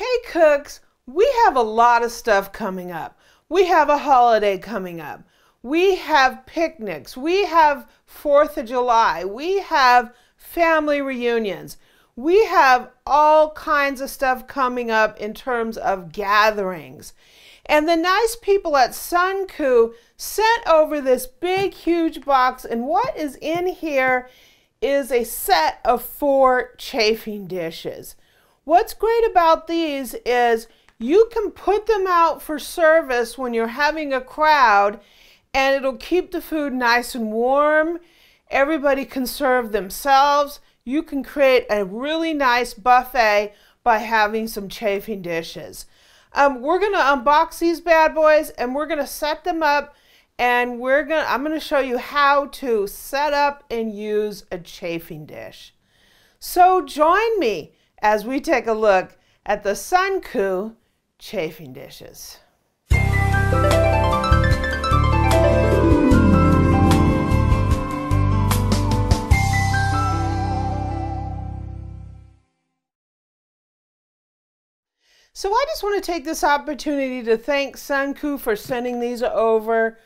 Hey cooks, we have a lot of stuff coming up. We have a holiday coming up. We have picnics. We have 4th of July. We have family reunions. We have all kinds of stuff coming up in terms of gatherings. And the nice people at SUNCOO sent over this big, huge box, and what is in here is a set of 4 chafing dishes. What's great about these is you can put them out for service when you're having a crowd, and it'll keep the food nice and warm. Everybody can serve themselves. You can create a really nice buffet by having some chafing dishes. We're going to unbox these bad boys, and we're going to set them up, and I'm going to show you how to set up and use a chafing dish. So join me as we take a look at the SUNCOO chafing dishes. So I just want to take this opportunity to thank SUNCOO for sending these over.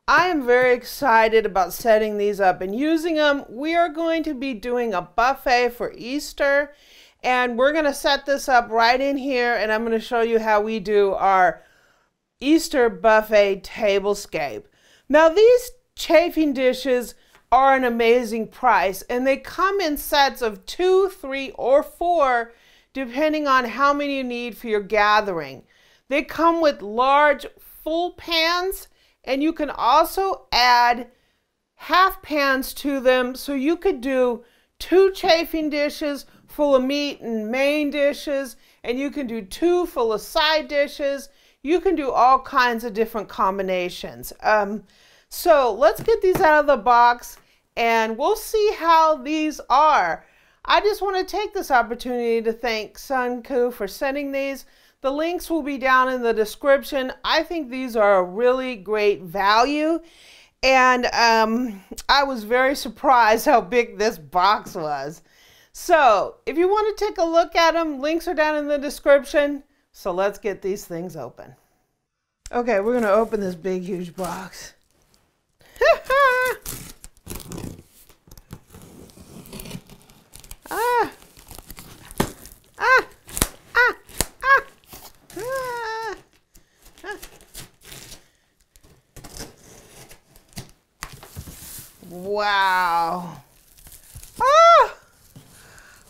I am very excited about setting these up and using them. We are going to be doing a buffet for Easter, and we're going to set this up right in here, and I'm going to show you how we do our Easter buffet tablescape. Now these chafing dishes are an amazing price, and they come in sets of 2, 3, or 4 depending on how many you need for your gathering. They come with large full pans, and you can also add half pans to them, so you could do 2 chafing dishes full of meat and main dishes, and you can do 2 full of side dishes. You can do all kinds of different combinations. So let's get these out of the box, and we'll see how these are. I just want to take this opportunity to thank SUNCOO for sending these. The links will be down in the description. I think these are a really great value, and I was very surprised how big this box was. So if you want to take a look at them, links are down in the description. So let's get these things open. Okay, we're going to open this big, huge box. Wow.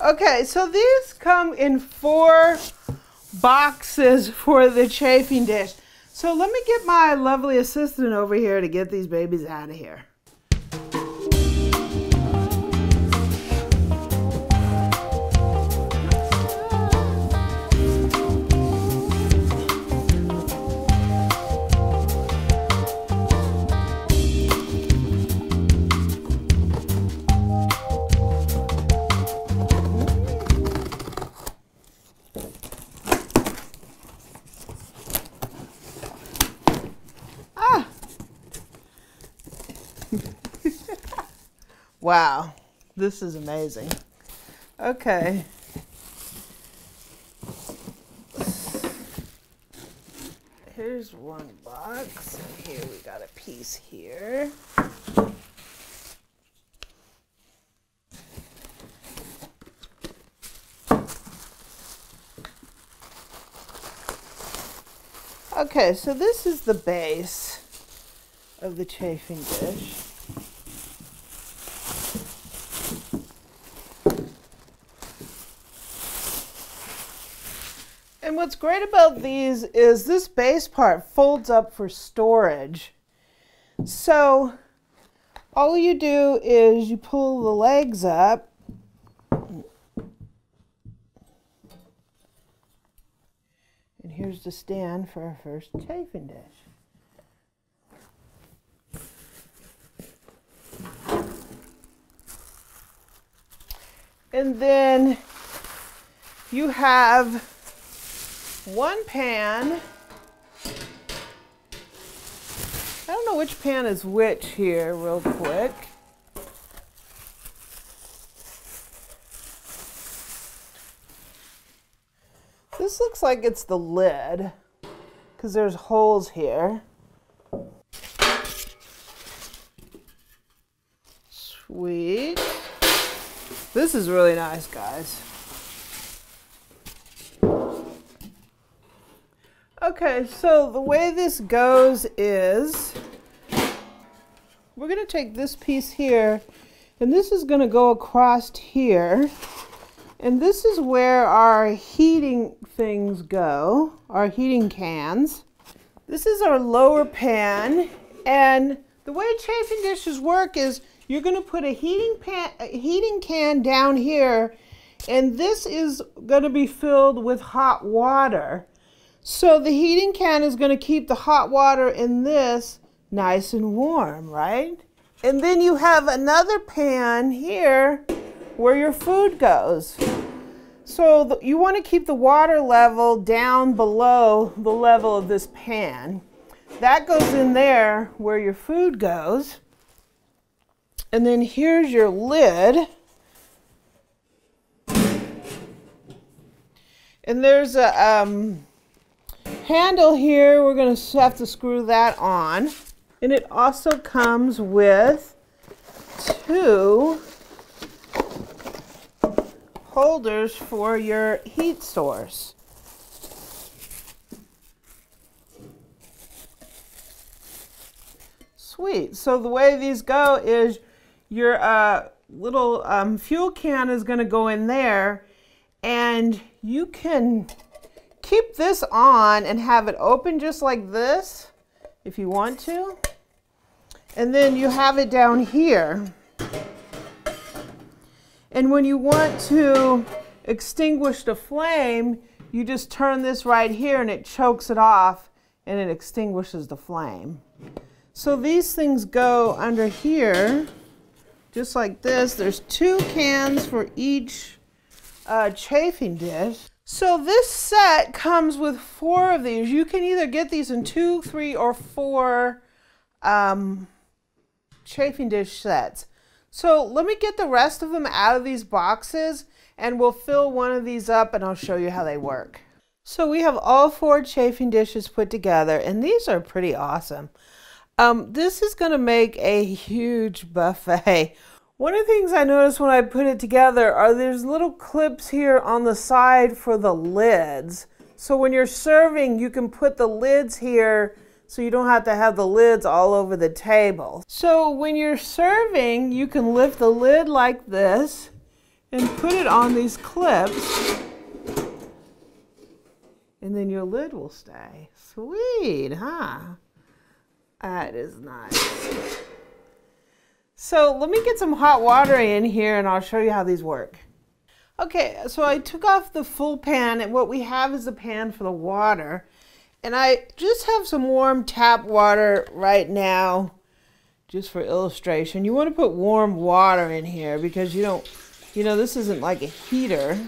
Okay, so these come in 4 boxes for the chafing dish. So let me get my lovely assistant over here to get these babies out of here. Wow, this is amazing. Okay. Here's one box. And here we got a piece here. Okay, so this is the base of the chafing dish. And what's great about these is this base part folds up for storage. So all you do is you pull the legs up, and here's the stand for our first chafing dish. And then you have one pan. I don't know which pan is which here real quick. This looks like it's the lid because there's holes here. Sweet. This is really nice, guys. Okay, so the way this goes is we're going to take this piece here, and this is going to go across here. And this is where our heating things go, our heating cans. This is our lower pan, and the way chafing dishes work is you're going to put a heating can down here, and this is going to be filled with hot water. So the heating can is going to keep the hot water in this nice and warm, right? And then you have another pan here where your food goes. So you want to keep the water level down below the level of this pan. That goes in there where your food goes. And then here's your lid. And there's a handle here. We're going to have to screw that on. And it also comes with 2 holders for your heat source. Sweet. So the way these go is your little fuel can is going to go in there, and you can keep this on and have it open just like this if you want to. And then you have it down here. And when you want to extinguish the flame, you just turn this right here and it chokes it off and it extinguishes the flame. So these things go under here, just like this. There's 2 cans for each chafing dish. So this set comes with 4 of these. You can either get these in 2, 3, or 4 chafing dish sets. So let me get the rest of them out of these boxes, and we'll fill one of these up and I'll show you how they work. So we have all 4 chafing dishes put together, and these are pretty awesome. This is going to make a huge buffet. One of the things I noticed when I put it together are there's little clips here on the side for the lids. So when you're serving, you can put the lids here so you don't have to have the lids all over the table. So when you're serving, you can lift the lid like this and put it on these clips, and then your lid will stay. Sweet, huh? That is nice. So let me get some hot water in here and I'll show you how these work. Okay, so I took off the full pan, and what we have is a pan for the water. And I just have some warm tap water right now, just for illustration. You want to put warm water in here because you don't, this isn't like a heater.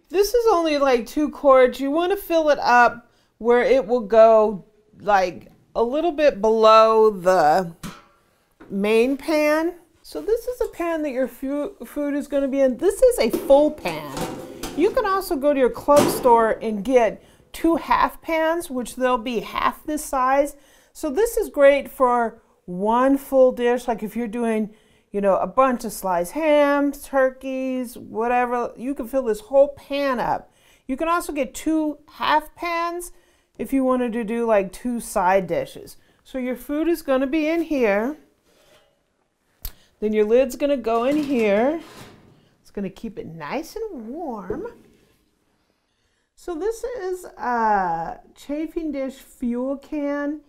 This is only like 2 quarts. You want to fill it up where it will go like a little bit below the main pan. So this is a pan that your food is going to be in. This is a full pan. You can also go to your club store and get 2 half pans, which they'll be half this size. So this is great for 1 full dish, like if you're doing, a bunch of sliced hams, turkeys, whatever. You can fill this whole pan up. You can also get 2 half pans if you wanted to do like 2 side dishes. So your food is going to be in here. Then your lid's going to go in here. It's going to keep it nice and warm. So this is a chafing dish fuel can.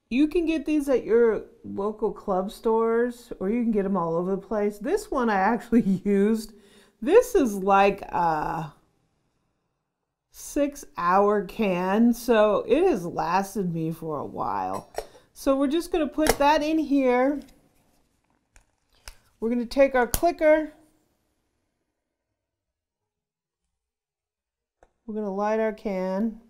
You can get these at your local club stores, or you can get them all over the place. This one I actually used. This is like a 6-hour can, so it has lasted me for a while. So we're just going to put that in here. We're going to take our clicker. We're going to light our can.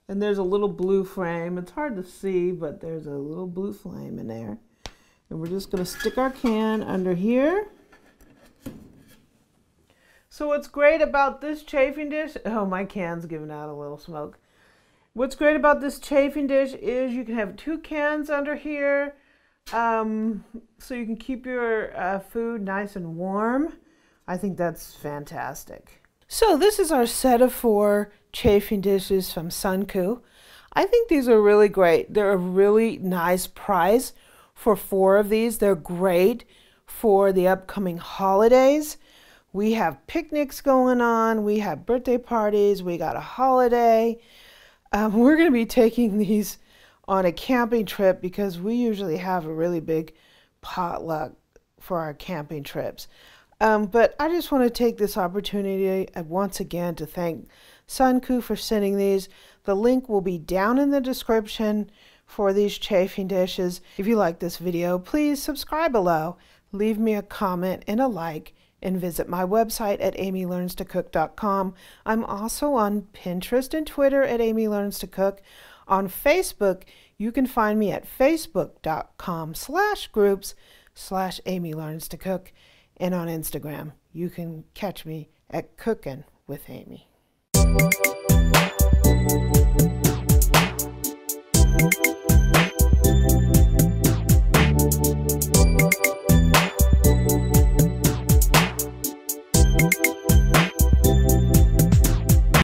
And there's a little blue flame. It's hard to see, but there's a little blue flame in there. And we're just going to stick our can under here. So what's great about this chafing dish, oh, my can's giving out a little smoke. What's great about this chafing dish is you can have 2 cans under here, so you can keep your food nice and warm. I think that's fantastic. So this is our set of 4 chafing dishes from SUNCOO. I think these are really great. They're a really nice price for 4 of these. They're great for the upcoming holidays. We have picnics going on, we have birthday parties, we got a holiday. We're going to be taking these on a camping trip because we usually have a really big potluck for our camping trips. But I just want to take this opportunity once again to thank SUNCOO for sending these. The link will be down in the description for these chafing dishes. If you like this video, please subscribe below, leave me a comment and a like, and visit my website at amylearnstocook.com. I'm also on Pinterest and Twitter at Amy Learns to Cook. On Facebook, you can find me at facebook.com/groups/Amy Learns to Cook. And on Instagram, you can catch me at Cookin' with Amy.